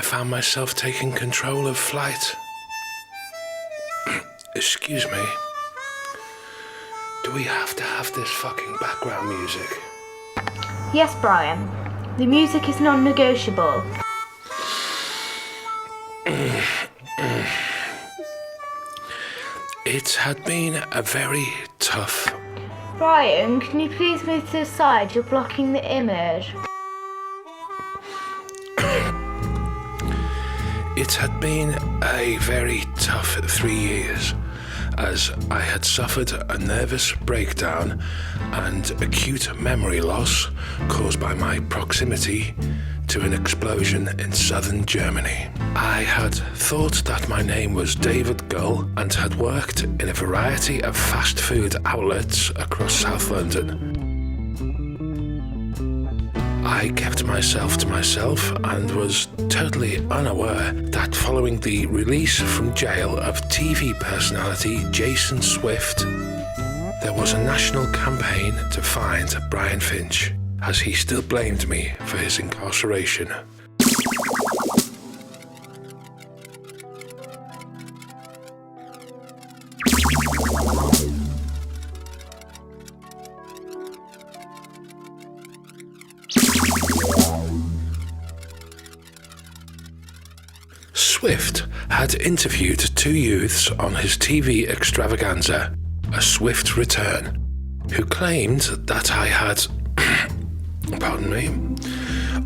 found myself taking control of flight. Excuse me. Do we have to have this fucking background music? Yes, Brian. The music is non-negotiable. It had been a very tough... Brian, can you please move to the side? You're blocking the image. It had been a very tough 3 years, as I had suffered a nervous breakdown and acute memory loss caused by my proximity to an explosion in southern Germany. I had thought that my name was David Gull and had worked in a variety of fast food outlets across South London. I kept myself to myself and was totally unaware that following the release from jail of TV personality Jason Swift, there was a national campaign to find Brian Finch, as he still blamed me for his incarceration. Swift had interviewed 2 youths on his TV extravaganza, A Swift Return, who claimed that I had,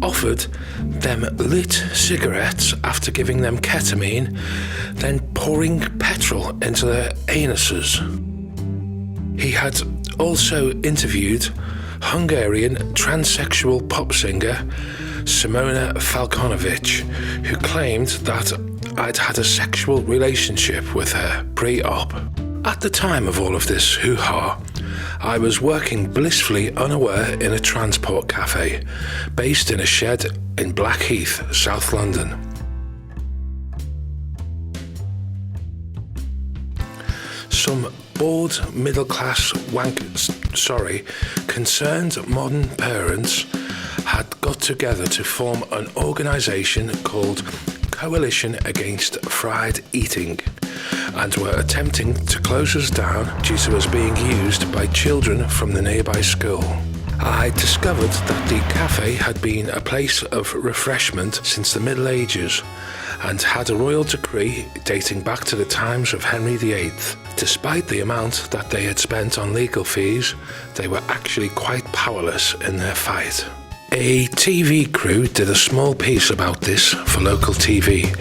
offered them lit cigarettes after giving them ketamine, then pouring petrol into their anuses. He had also interviewed Hungarian transsexual pop singer Simona Falkonovic, who claimed that I'd had a sexual relationship with her pre-op. At the time of all of this hoo-ha, I was working blissfully unaware in a transport cafe based in a shed in Blackheath, South London. Some bored middle-class concerned modern parents had got together to form an organisation called Coalition Against Fried Eating and were attempting to close us down due to us being used by children from the nearby school. I discovered that the cafe had been a place of refreshment since the Middle Ages and had a royal decree dating back to the times of Henry VIII. Despite the amount that they had spent on legal fees, they were actually quite powerless in their fight. A TV crew did a small piece about this for local TV,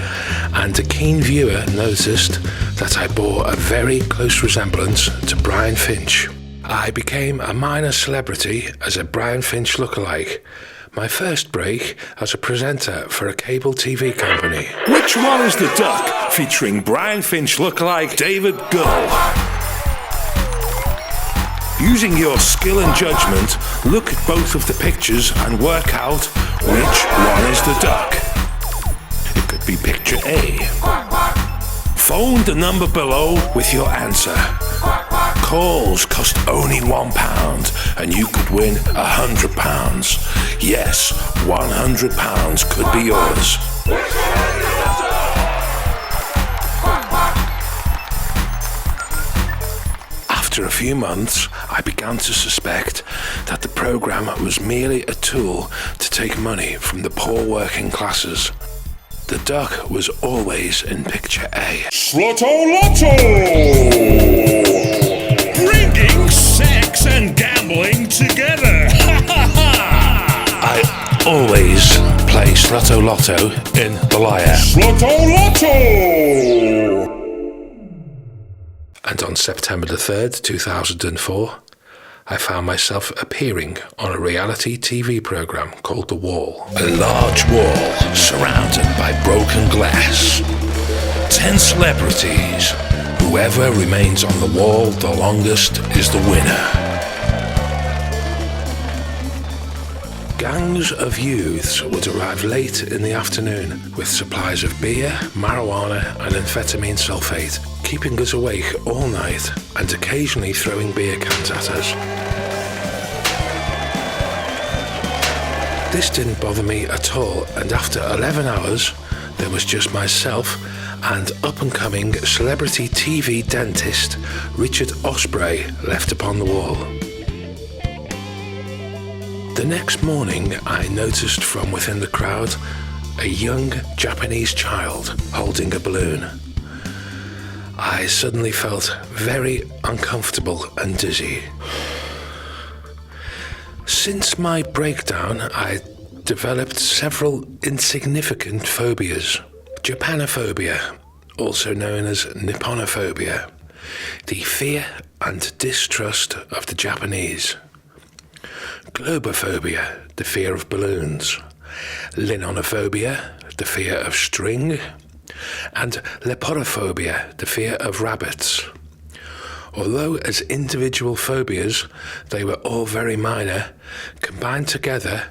and a keen viewer noticed that I bore a very close resemblance to Brian Finch. I became a minor celebrity as a Brian Finch lookalike. My first break as a presenter for a cable TV company. Which one is the duck? Featuring Brian Finch lookalike David Gull. Using your skill and judgment, look at both of the pictures and work out which one is the duck. It could be picture A. Phone the number below with your answer. Calls cost only £1 and you could win £100. Yes, £100 could be yours. After a few months, I began to suspect that the program was merely a tool to take money from the poor working classes. The duck was always in picture A. Slotto Lotto! Bringing sex and gambling together! I always play Slotto Lotto in the Liar. Slotto Lotto! And on September the 3rd, 2004, I found myself appearing on a reality TV program called The Wall. A large wall surrounded by broken glass. 10 celebrities. Whoever remains on the wall the longest is the winner. Gangs of youths would arrive late in the afternoon with supplies of beer, marijuana and amphetamine sulfate, keeping us awake all night and occasionally throwing beer cans at us. This didn't bother me at all, and after 11 hours, there was just myself and up-and-coming celebrity TV dentist Richard Osprey left upon the wall. The next morning, I noticed from within the crowd a young Japanese child holding a balloon. I suddenly felt very uncomfortable and dizzy. Since my breakdown, I developed several insignificant phobias. Japanophobia, also known as Nipponophobia, the fear and distrust of the Japanese. Globophobia, the fear of balloons. Linonophobia, the fear of string. And leporophobia, the fear of rabbits. Although as individual phobias they were all very minor, combined together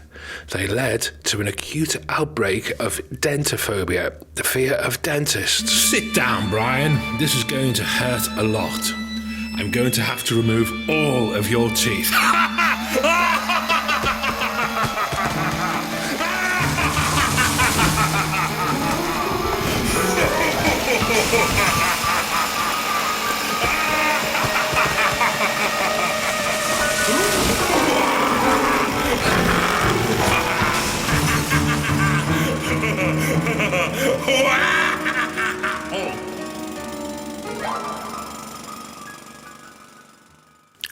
they led to an acute outbreak of dentophobia, the fear of dentists. Sit down, Brian. This is going to hurt a lot. I'm going to have to remove all of your teeth.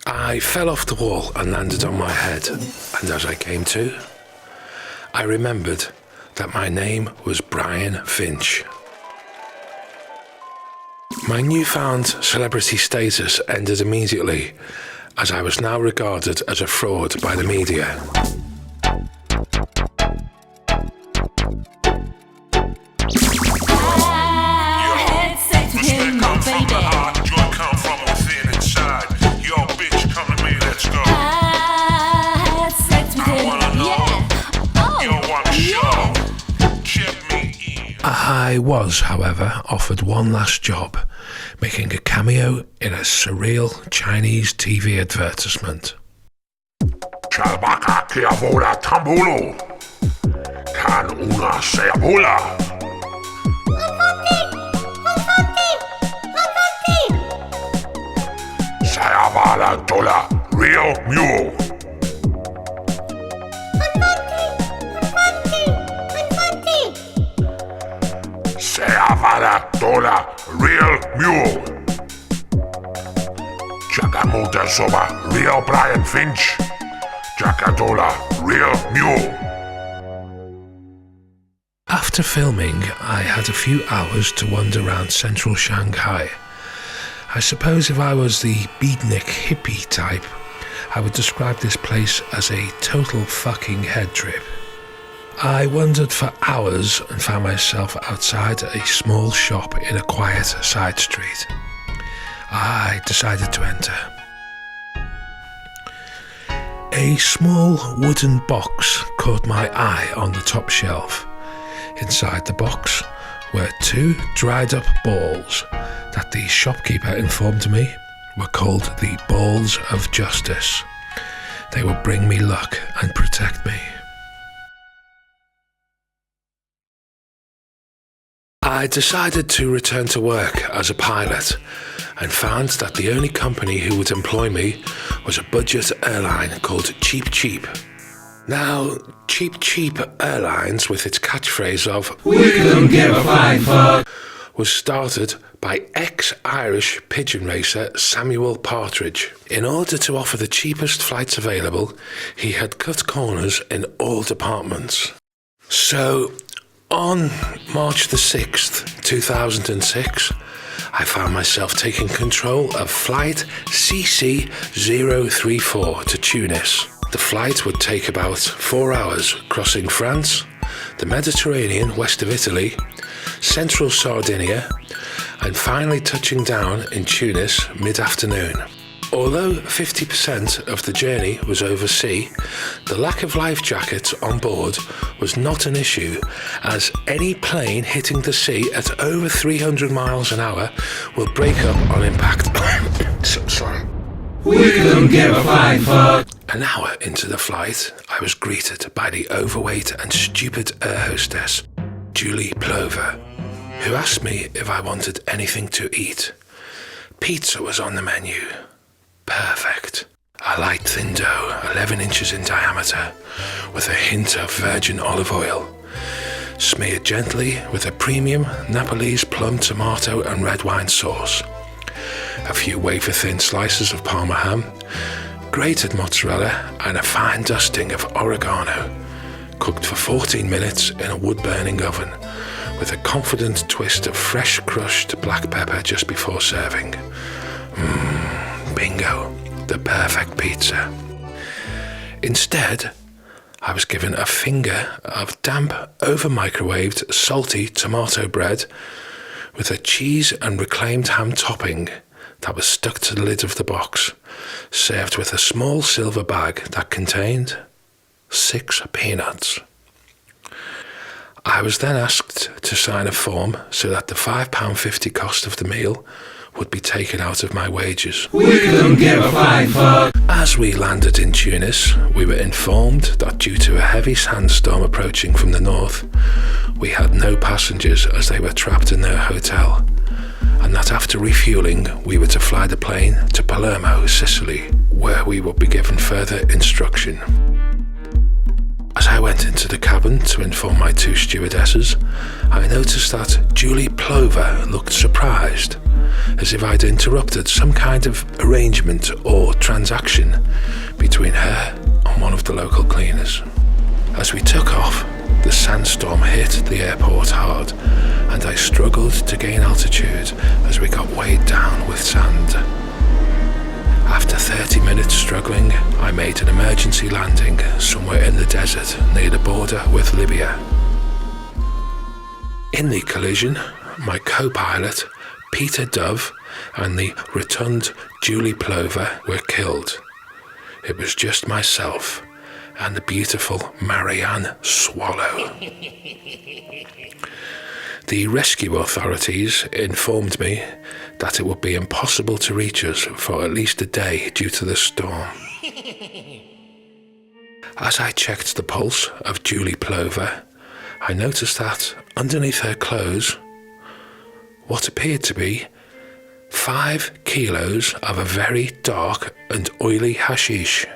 I fell off the wall and landed on my head, and as I came to, I remembered that my name was Brian Finch. My newfound celebrity status ended immediately, as I was now regarded as a fraud by the media. I was, however, offered one last job, making a cameo in a surreal Chinese TV advertisement. Chalbaka kiavola tambulu. Kan una seabula. Sayabala dola real mule. Sayabala dola real mule. Jakamuta soba real Brian Finch. Jakadola real mule. After filming, I had a few hours to wander around central Shanghai. I suppose if I was the beatnik hippie type, I would describe this place as a total fucking head trip. I wandered for hours and found myself outside a small shop in a quiet side street. I decided to enter. A small wooden box caught my eye on the top shelf. Inside the box were 2 dried-up balls that the shopkeeper informed me were called the Balls of Justice. They would bring me luck and protect me. I decided to return to work as a pilot and found that the only company who would employ me was a budget airline called Cheap Cheap. Now, Cheap Cheap Airlines, with its catchphrase of "We don't give a flying fuck," was started by ex-Irish pigeon racer Samuel Partridge. In order to offer the cheapest flights available, he had cut corners in all departments. So, on March the 6th, 2006, I found myself taking control of flight CC034 to Tunis. The flight would take about 4 hours, crossing France, the Mediterranean west of Italy, central Sardinia, and finally touching down in Tunis mid-afternoon. Although 50% of the journey was over sea, the lack of life jackets on board was not an issue, as any plane hitting the sea at over 300 miles an hour will break up on impact. Sorry. We couldn't give a flying fuck. An hour into the flight, I was greeted by the overweight and stupid air hostess. Julie Plover, who asked me if I wanted anything to eat. Pizza was on the menu. Perfect. A light thin dough, 11 inches in diameter, with a hint of virgin olive oil, smeared gently with a premium Napolese plum tomato and red wine sauce. A few wafer-thin slices of Parma ham, grated mozzarella, and a fine dusting of oregano, cooked for 14 minutes in a wood-burning oven, with a confident twist of fresh crushed black pepper just before serving. Bingo, the perfect pizza. Instead, I was given a finger of damp, over-microwaved, salty tomato bread with a cheese and reclaimed ham topping that was stuck to the lid of the box, served with a small silver bag that contained 6 peanuts. I was then asked to sign a form so that the £5.50 cost of the meal would be taken out of my wages. We couldn't give a flying fuck. As we landed in Tunis, we were informed that due to a heavy sandstorm approaching from the north, we had no passengers as they were trapped in their hotel, and that after refueling, we were to fly the plane to Palermo, Sicily, where we would be given further instruction. As I went into the cabin to inform my 2 stewardesses, I noticed that Julie Plover looked surprised, as if I'd interrupted some kind of arrangement or transaction between her and one of the local cleaners. As we took off, the sandstorm hit the airport hard, and I struggled to gain altitude as we got weighed down with sand. After 30 minutes struggling, I made an emergency landing somewhere in the desert near the border with Libya. In the collision, my co-pilot, Peter Dove, and the rotund Julie Plover were killed. It was just myself and the beautiful Marianne Swallow. The rescue authorities informed me that it would be impossible to reach us for at least a day due to the storm. As I checked the pulse of Julie Plover, I noticed that underneath her clothes, what appeared to be 5 kilos of a very dark and oily hashish.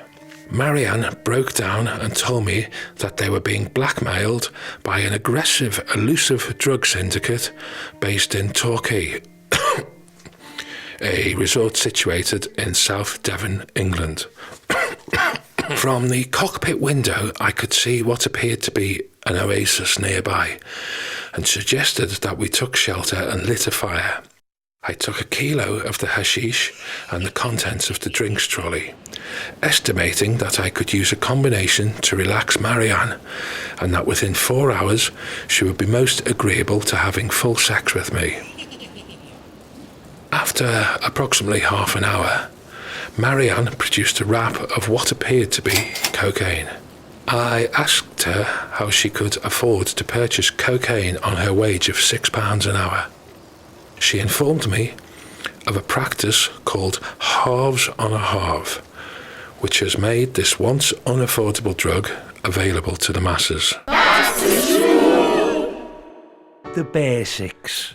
Marianne broke down and told me that they were being blackmailed by an aggressive, elusive drug syndicate based in Torquay, a resort situated in South Devon, England. From the cockpit window, I could see what appeared to be an oasis nearby, and suggested that we took shelter and lit a fire. I took a kilo of the hashish and the contents of the drinks trolley, estimating that I could use a combination to relax Marianne, and that within 4 hours she would be most agreeable to having full sex with me. After approximately half an hour, Marianne produced a wrap of what appeared to be cocaine. I asked her how she could afford to purchase cocaine on her wage of £6 an hour. She informed me of a practice called halves on a halve, which has made this once unaffordable drug available to the masses. The basics.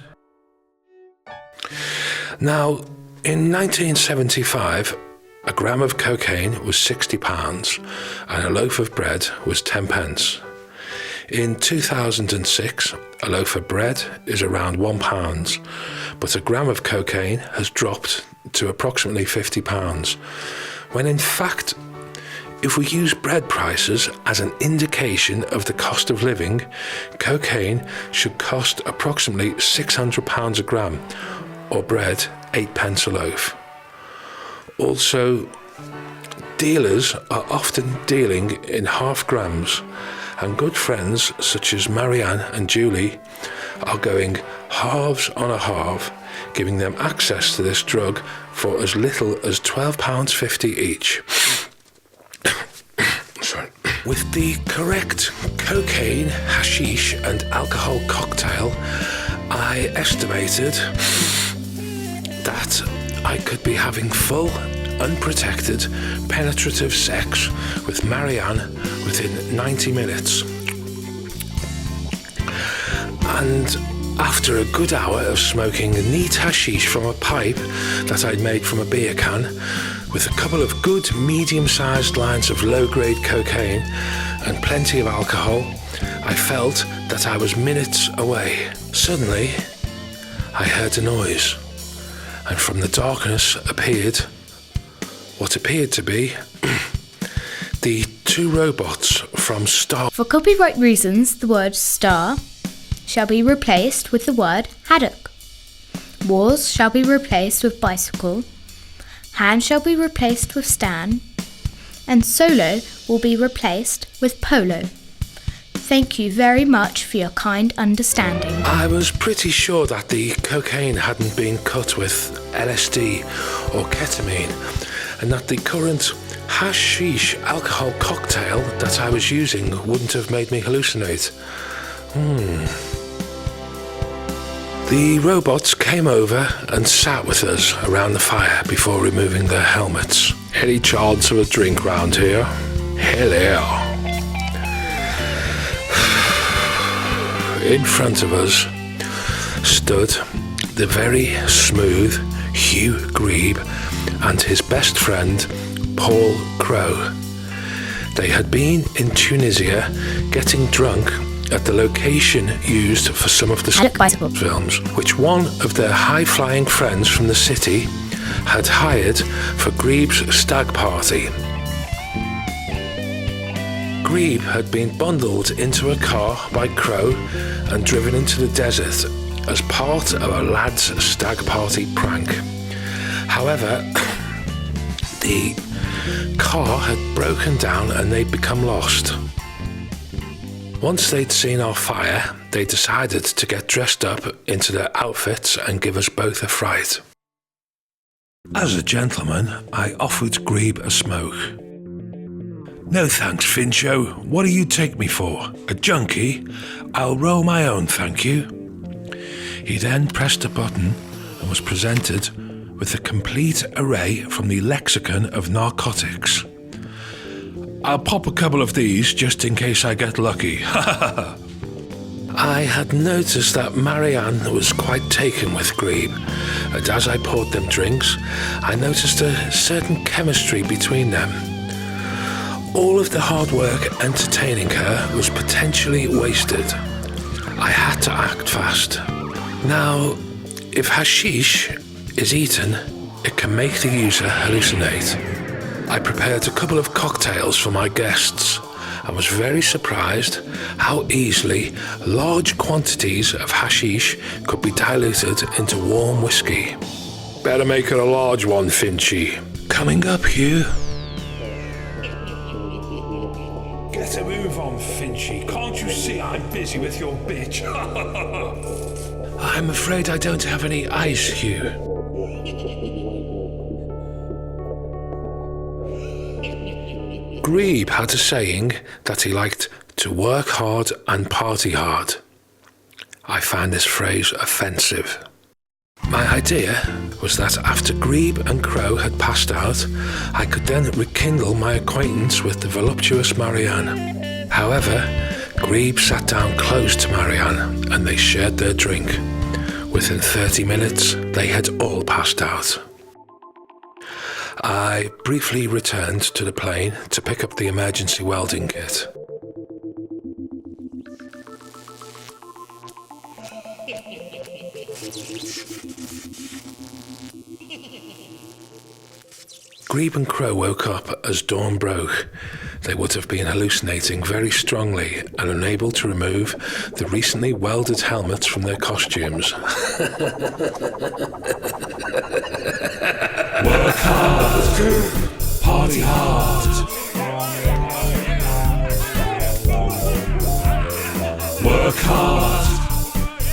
Now, in 1975, a gram of cocaine was £60 and a loaf of bread was 10 pence. In 2006, a loaf of bread is around £1, but a gram of cocaine has dropped to approximately £50, when in fact, if we use bread prices as an indication of the cost of living, cocaine should cost approximately £600 a gram, or bread 8 pence a loaf. Also, dealers are often dealing in half grams, and good friends such as Marianne and Julie are going halves on a halve, giving them access to this drug for as little as £12.50 each. Sorry. With the correct cocaine, hashish and alcohol cocktail, I estimated that I could be having full, unprotected, penetrative sex with Marianne within 90 minutes. And after a good hour of smoking neat hashish from a pipe that I'd made from a beer can, with a couple of good medium-sized lines of low-grade cocaine and plenty of alcohol, I felt that I was minutes away. Suddenly, I heard a noise, and from the darkness appeared what appeared to be the two robots from Star. For copyright reasons, the word star shall be replaced with the word haddock. Wars shall be replaced with bicycle. Hand shall be replaced with Stan. And solo will be replaced with polo. Thank you very much for your kind understanding. I was pretty sure that the cocaine hadn't been cut with LSD or ketamine, and that the current hashish alcohol cocktail that I was using wouldn't have made me hallucinate. The robots came over and sat with us around the fire before removing their helmets. Any chance of a drink round here? Hello. In front of us stood the very smooth Hugh Grebe and his best friend Paul Crowe. They had been in Tunisia getting drunk at the location used for some of the films, which one of their high-flying friends from the city had hired for Grebe's stag party. Grebe had been bundled into a car by Crowe and driven into the desert as part of a lad's stag party prank. However, the car had broken down and they'd become lost. Once they'd seen our fire, they decided to get dressed up into their outfits and give us both a fright. As a gentleman, I offered Grebe a smoke. "No thanks, Fincho. What do you take me for? A junkie? I'll roll my own, thank you." He then pressed a button and was presented with a complete array from the lexicon of narcotics. "I'll pop a couple of these just in case I get lucky." I had noticed that Marianne was quite taken with Grebe, and as I poured them drinks, I noticed a certain chemistry between them. All of the hard work entertaining her was potentially wasted. I had to act fast. Now, if hashish is eaten, it can make the user hallucinate. I prepared a couple of cocktails for my guests and was very surprised how easily large quantities of hashish could be diluted into warm whiskey. "Better make it a large one, Finchy." "Coming up, Hugh." "Get a move on, Finchy. Can't you see I'm busy with your bitch?" "I'm afraid I don't have any ice, Hugh." Grebe had a saying that he liked to work hard and party hard. I find this phrase offensive. My idea was that after Grebe and Crowe had passed out, I could then rekindle my acquaintance with the voluptuous Marianne. However, Grebe sat down close to Marianne and they shared their drink. Within 30 minutes, they had all passed out. I briefly returned to the plane to pick up the emergency welding kit. Grebe and Crowe woke up as dawn broke. They would have been hallucinating very strongly and unable to remove the recently welded helmets from their costumes. Work hard, party hard. Work hard,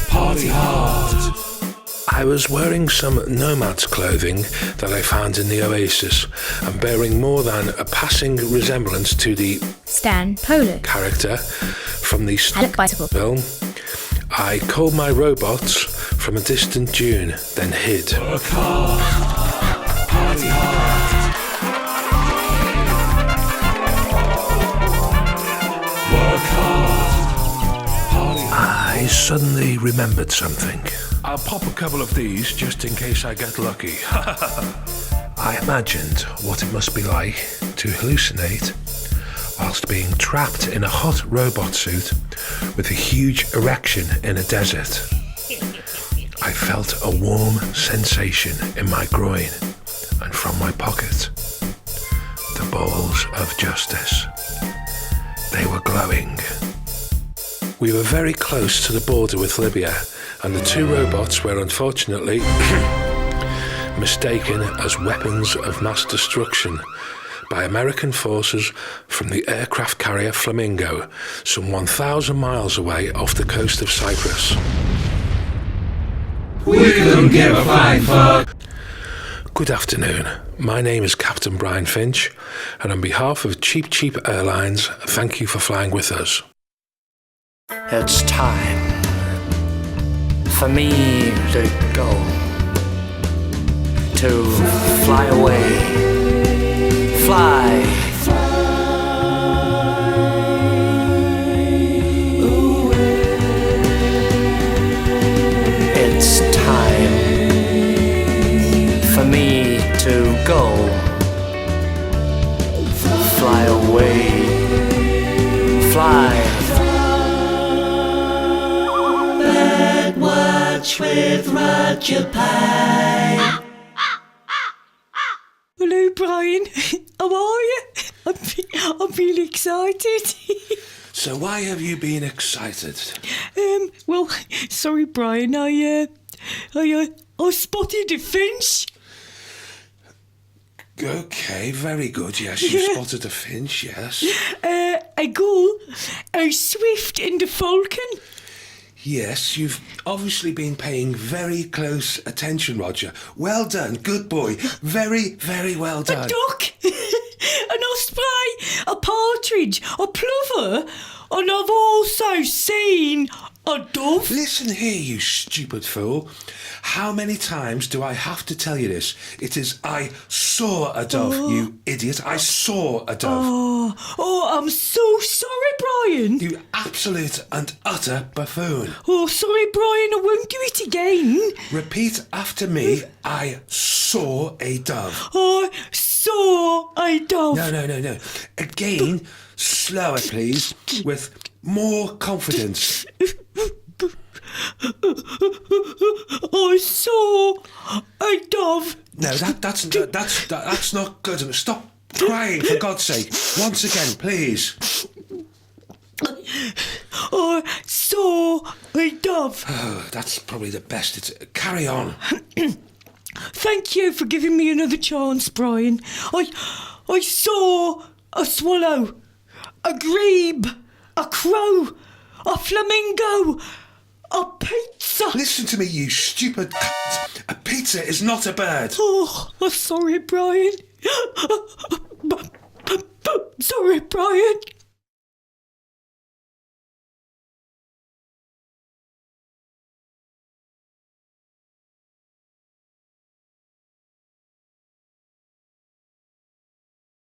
party hard. I was wearing some nomad's clothing that I found in the Oasis and bearing more than a passing resemblance to the Stan Polo character from the bicycle film. I called my robots from a distant dune, then hid. Work hard, party hard. Work hard, party hard. I suddenly remembered something. I'll pop a couple of these just in case I get lucky. I imagined what it must be like to hallucinate whilst being trapped in a hot robot suit with a huge erection in a desert. I felt a warm sensation in my groin, and from my pocket, the balls of justice. They were glowing. We were very close to the border with Libya, and the two robots were unfortunately mistaken as weapons of mass destruction by American forces from the aircraft carrier Flamingo, some 1,000 miles away off the coast of Cyprus. We couldn't give a flying fuck. Good afternoon. My name is Captain Brian Finch, and on behalf of Cheap Airlines, thank you for flying with us. It's time for me to go, to fly away. Fly. It's time for me to go. Fly away. Fly. Bird Watch with Roger Pie. Hello, Brian. How are you? I'm really excited. So why have you been excited? Well, sorry, Brian. I spotted a finch. Okay, very good. Yes, you spotted a finch, yes. A gull, a swift, and a falcon. Yes, you've obviously been paying very close attention, Roger. Well done, good boy. Very, very well done. A duck, an osprey, a partridge, a plover, and I've also seen a dove. Listen here, you stupid fool. How many times do I have to tell you this? It is I saw a dove, you idiot. I saw a dove. Oh, I'm so sorry, Brian. You absolute and utter buffoon. Oh, sorry, Brian, I won't do it again. Repeat after me. I saw a dove. I saw a dove. No. Again, slower, please, with more confidence. I saw a dove. No, that's not good. Stop crying, for God's sake. Once again, please. I saw a dove. Oh, that's probably the best. Carry on. Thank you for giving me another chance, Brian. I saw a swallow, a grebe, a crow, a flamingo, a pizza. Listen to me, you stupid cunt. A pizza is not a bird. Oh, I'm sorry, Brian. Sorry, Brian.